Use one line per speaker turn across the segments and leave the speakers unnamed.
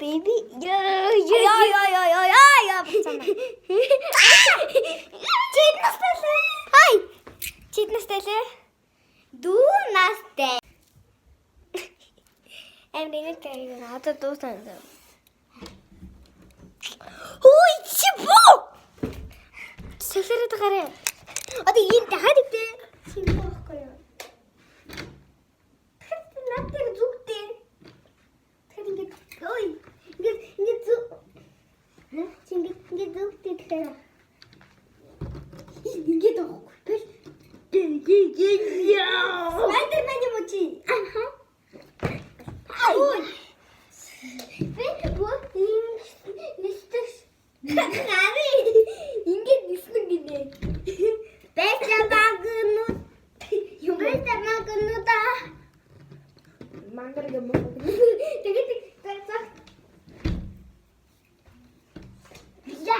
baby.
Ja. Чид настай лээ.
Дүү настай.
Амрын тэрийг надад дуусна.
Ой, чипо.
Сэлэрэд гараа.
Одоо энэ дахиад ивдээ. Чипо байхгүй юу? Надад зүгтээ. Тэгэхээр ингээд ой. Ингээд зүг. Ингээд зүгтээ тэгэхээр. Ингээд авахгүй. Spider-Man юм уу чи? Ой. Бэт нистэс. Нари. Ингээд ниснэ гинэ. Бэсэмагнут. Юм бэсэмагнута. Мангар гэмэ. Тэгээд цац. Я.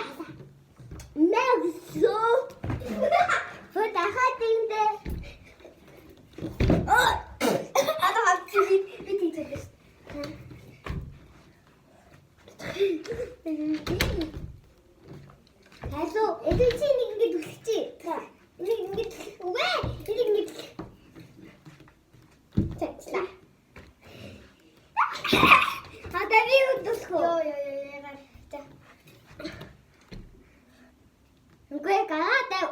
Нэгсо. Хөөе дахиад ингэ. Одоо хавчи бит хийчихсэн. Хасуу, эдгээр чи ингэ дүлхчи. Ингэ үгүй. Ингэ. Цэцла. Одоо би үдсэхөө. Яагаад. За. Үгүй гаатаа.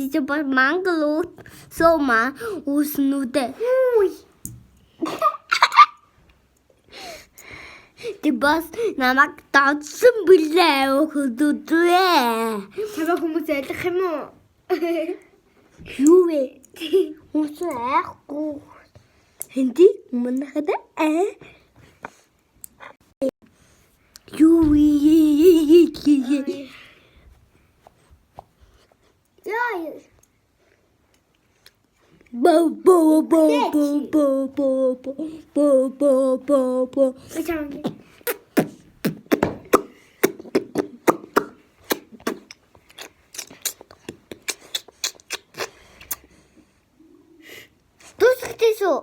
Diese was Mangel so mal usnude. Die Boss намайг додсон билээ хөдөлөө.
Чамаа хүмүүс ялах юм уу?
Юу вэ? Хүмүүс айхгүй. Хэнди манахад Юу вэ?
Яа.
Бо.
Ичаанги.
Тусчихсэн шүү.